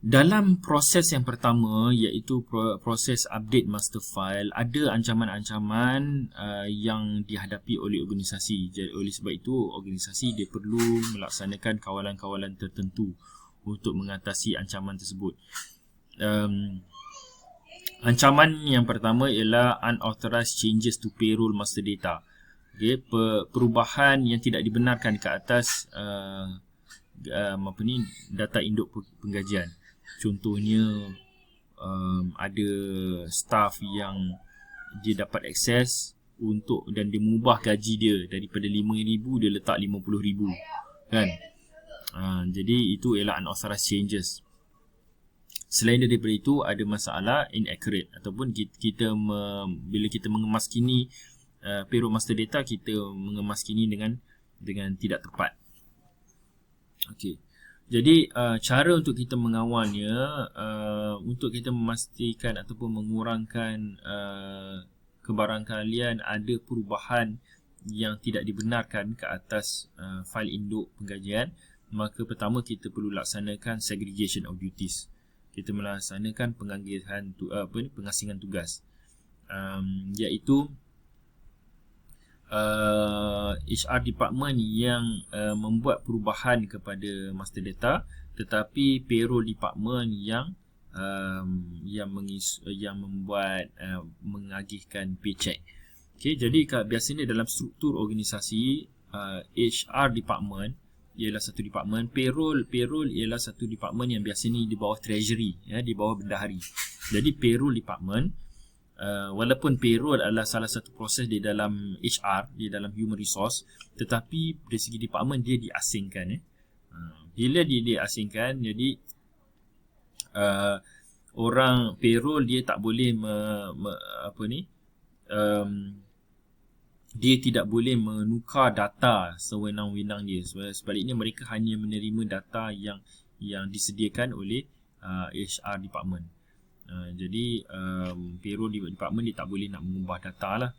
Dalam proses yang pertama, iaitu proses update master file, ada ancaman-ancaman yang dihadapi oleh organisasi. Jadi oleh sebab itu organisasi dia perlu melaksanakan kawalan-kawalan tertentu untuk mengatasi ancaman tersebut. Ancaman yang pertama ialah unauthorized changes to payroll master data. Okay, perubahan yang tidak dibenarkan ke atas data induk penggajian. Contohnya ada staff yang dia dapat akses untuk dan dia mengubah gaji dia daripada 5,000 dia letak 50,000 kan. Jadi itu ialah unauthorized changes. Selain daripada itu ada masalah inaccurate ataupun bila kita mengemaskini payroll master data, kita mengemaskini dengan tidak tepat. Okey. Jadi cara untuk kita mengawalnya, untuk kita memastikan ataupun mengurangkan kebarangkalian ada perubahan yang tidak dibenarkan ke atas fail induk penggajian, maka pertama kita perlu laksanakan segregation of duties. Kita melaksanakan pengasingan tugas, iaitu HR department yang membuat perubahan kepada master data, tetapi payroll department yang membuat mengagihkan paycheck. Okey, jadi biasanya dalam struktur organisasi, HR department ialah satu department, payroll ialah satu department yang biasanya di bawah treasury, di bawah bendahari. Jadi payroll department, walaupun payroll adalah salah satu proses di dalam HR, di dalam human resource, tetapi dari segi department dia diasingkan. Bila dia diasingkan, jadi orang payroll dia tak boleh dia tidak boleh menukar data sewenang-wenang dia. Sebaliknya mereka hanya menerima data yang disediakan oleh HR department. Jadi payroll department dia tak boleh nak mengubah data lah.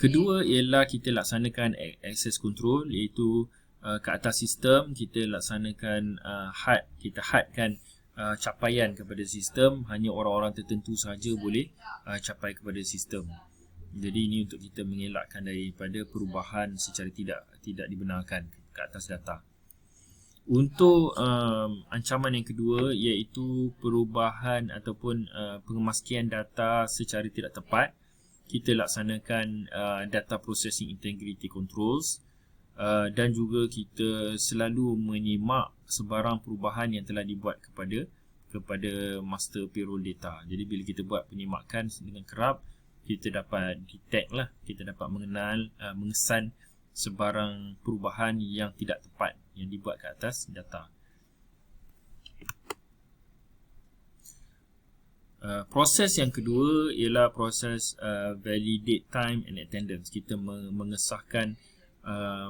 Kedua ialah kita laksanakan access control, iaitu ke atas sistem kita laksanakan kita hadkan capaian kepada sistem. Hanya orang-orang tertentu sahaja boleh capai kepada sistem. Jadi ini untuk kita mengelakkan daripada perubahan secara tidak dibenarkan ke atas data. Untuk ancaman yang kedua, iaitu perubahan ataupun pengemaskian data secara tidak tepat, kita laksanakan data processing integrity controls, dan juga kita selalu menyimak sebarang perubahan yang telah dibuat kepada master payroll data. Jadi bila kita buat penyimakan dengan kerap, kita dapat detect lah, kita dapat mengesan sebarang perubahan yang tidak tepat yang dibuat ke atas data. Proses yang kedua ialah proses validate time and attendance. Kita mengesahkan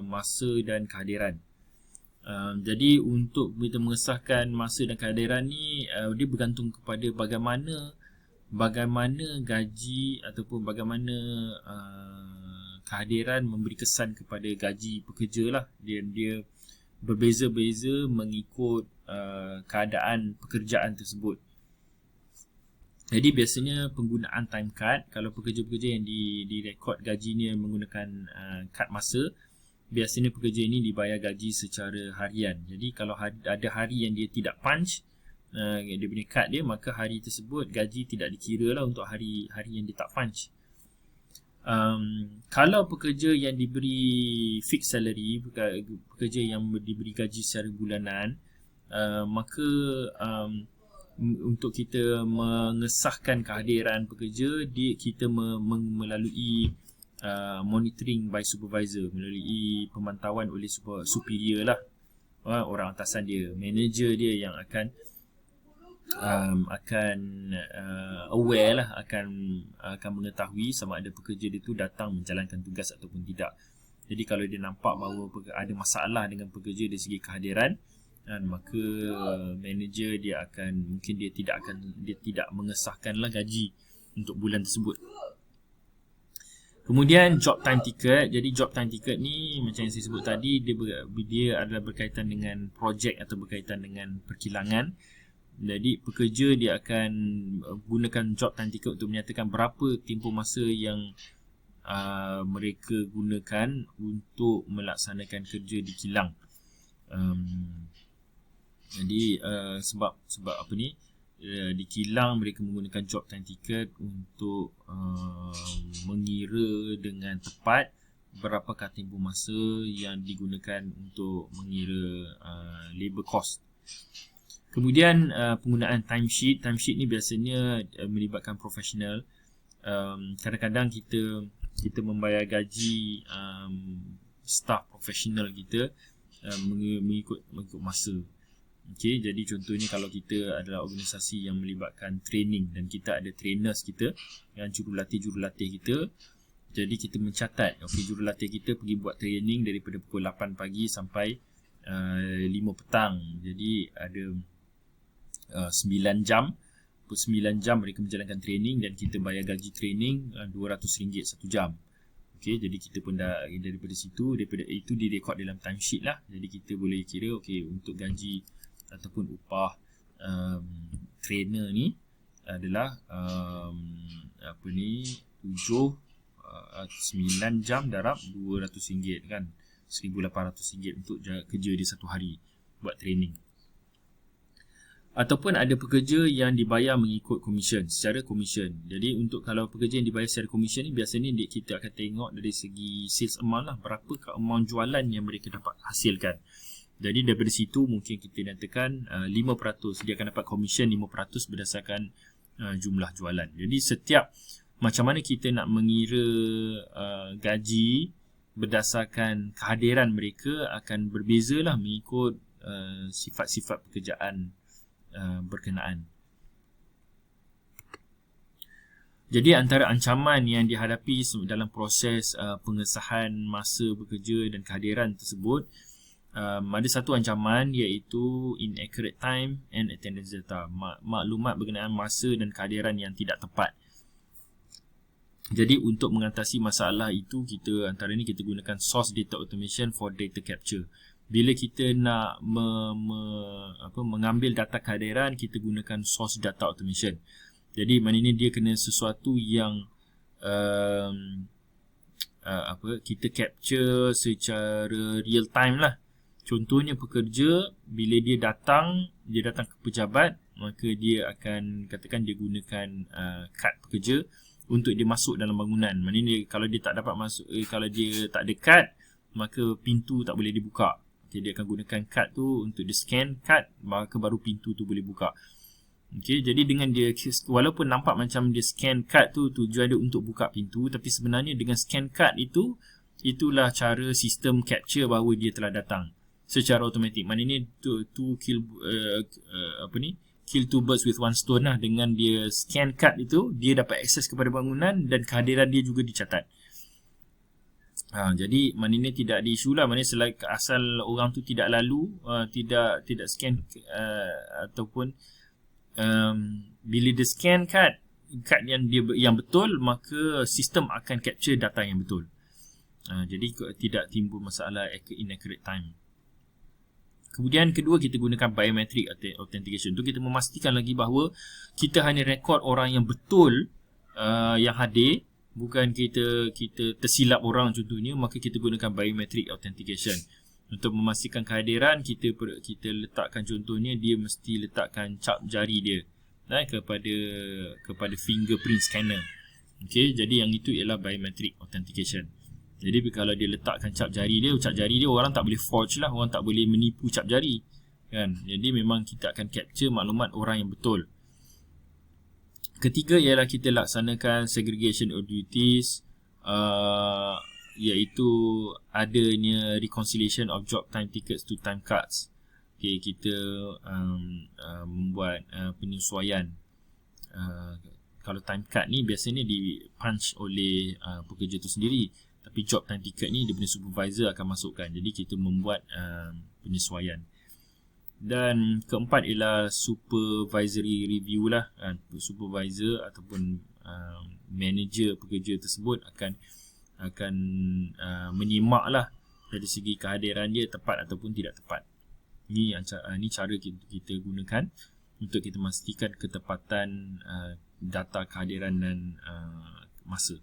masa dan kehadiran. Jadi untuk kita mengesahkan masa dan kehadiran ni, dia bergantung kepada bagaimana gaji ataupun bagaimana kehadiran memberi kesan kepada gaji pekerja lah. Dia berbeza-beza mengikut keadaan pekerjaan tersebut. Jadi biasanya penggunaan time card, kalau pekerja-pekerja yang direkod gajinya menggunakan kad masa, biasanya pekerja ini dibayar gaji secara harian. Jadi kalau ada hari yang dia tidak punch dia punya kad dia, maka hari tersebut gaji tidak dikira lah untuk hari yang dia tak punch. Kalau pekerja yang diberi fixed salary, pekerja yang diberi gaji secara bulanan, maka untuk kita mengesahkan kehadiran pekerja, kita melalui monitoring by supervisor, melalui pemantauan oleh superior lah, orang atasan dia, manager dia yang akan aware lah, akan mengetahui sama ada pekerja dia tu datang menjalankan tugas ataupun tidak. Jadi kalau dia nampak bahawa ada masalah dengan pekerja dari segi kehadiran, maka manager dia tidak mengesahkanlah gaji untuk bulan tersebut. Kemudian job time ticket. Jadi job time ticket ni macam yang saya sebut tadi, dia adalah berkaitan dengan projek atau berkaitan dengan perkilangan. Jadi pekerja dia akan gunakan job time ticket untuk menyatakan berapa tempoh masa yang mereka gunakan untuk melaksanakan kerja di kilang. Jadi sebab apa ni, di kilang mereka menggunakan job time ticket untuk mengira dengan tepat berapakah tempoh masa yang digunakan untuk mengira labor cost. Kemudian penggunaan timesheet. Timesheet ni biasanya melibatkan profesional. Kadang-kadang kita membayar gaji staff profesional kita mengikut masa. Okey, jadi contohnya kalau kita adalah organisasi yang melibatkan training dan kita ada trainers kita yang jurulatih kita, jadi kita mencatat, okey, jurulatih kita pergi buat training daripada pukul 8 pagi sampai 5 petang. Jadi ada 9 jam. Per 9 jam mereka menjalankan training dan kita bayar gaji training RM200 satu jam. Okey, jadi kita pun dah daripada itu direkod dalam timesheet lah. Jadi kita boleh kira okey, untuk gaji ataupun upah trainer ni adalah 9 jam darab RM200 kan, RM1,800 untuk kerja dia satu hari buat training. Ataupun ada pekerja yang dibayar mengikut komisen, secara komisen. Jadi untuk kalau pekerja yang dibayar secara komisen ni, biasanya kita akan tengok dari segi sales amount lah, berapakah amount jualan yang mereka dapat hasilkan. Jadi daripada situ mungkin kita nyatakan 5%, dia akan dapat komisen 5% berdasarkan jumlah jualan. Jadi setiap macam mana kita nak mengira gaji berdasarkan kehadiran mereka akan berbeza lah mengikut sifat-sifat pekerjaan berkenaan. Jadi antara ancaman yang dihadapi dalam proses pengesahan masa bekerja dan kehadiran tersebut, ada satu ancaman iaitu inaccurate time and attendance data, maklumat berkenaan masa dan kehadiran yang tidak tepat. Jadi untuk mengatasi masalah itu, kita antara ni kita gunakan source data automation for data capture. Bila kita nak mengambil data kehadiran, kita gunakan source data automation. Jadi maknanya dia kena sesuatu yang kita capture secara real time lah. Contohnya pekerja, bila dia datang ke pejabat, maka dia akan katakan dia gunakan kad pekerja untuk dia masuk dalam bangunan. Maknanya kalau dia tak dapat masuk, kalau dia tak ada kad, maka pintu tak boleh dibuka. Okay, dia akan gunakan kad tu untuk dia scan kad, maka baru pintu tu boleh buka. Okay, jadi dengan dia, walaupun nampak macam dia scan kad tu tujuan dia untuk buka pintu, tapi sebenarnya dengan scan kad itu, itulah cara sistem capture bahawa dia telah datang secara automatik. Maknanya kill two birds with one stone lah. Dengan dia scan kad itu, dia dapat akses kepada bangunan dan kehadiran dia juga dicatat. Jadi maknanya tidak ada isu lah. Maknanya selagi asal orang tu tidak lalu, tidak scan ataupun bila dia scan kad yang betul, maka sistem akan capture data yang betul. Jadi tidak timbul masalah inaccurate time. Kemudian kedua, kita gunakan biometric authentication. Untuk kita memastikan lagi bahawa kita hanya rekod orang yang betul yang hadir, bukan kita tersilap orang contohnya, maka kita gunakan biometric authentication. Untuk memastikan kehadiran, kita letakkan, contohnya dia mesti letakkan cap jari dia kepada fingerprint scanner. Okey, jadi yang itu ialah biometric authentication. Jadi kalau dia letakkan cap jari dia orang tak boleh forge lah, orang tak boleh menipu cap jari kan. Jadi memang kita akan capture maklumat orang yang betul. Ketiga ialah kita laksanakan segregation of duties, iaitu adanya reconciliation of job time tickets to time cards. Okay, kita membuat penyesuaian. Kalau time card ni biasanya di punch oleh pekerja tu sendiri, tapi job time ticket ni dia punya supervisor akan masukkan. Jadi kita membuat penyesuaian. Dan keempat ialah supervisory review lah. Supervisor ataupun manager pekerja tersebut akan menyimak lah dari segi kehadiran dia tepat ataupun tidak tepat. Ni cara kita gunakan untuk kita memastikan ketepatan data kehadiran dan masa.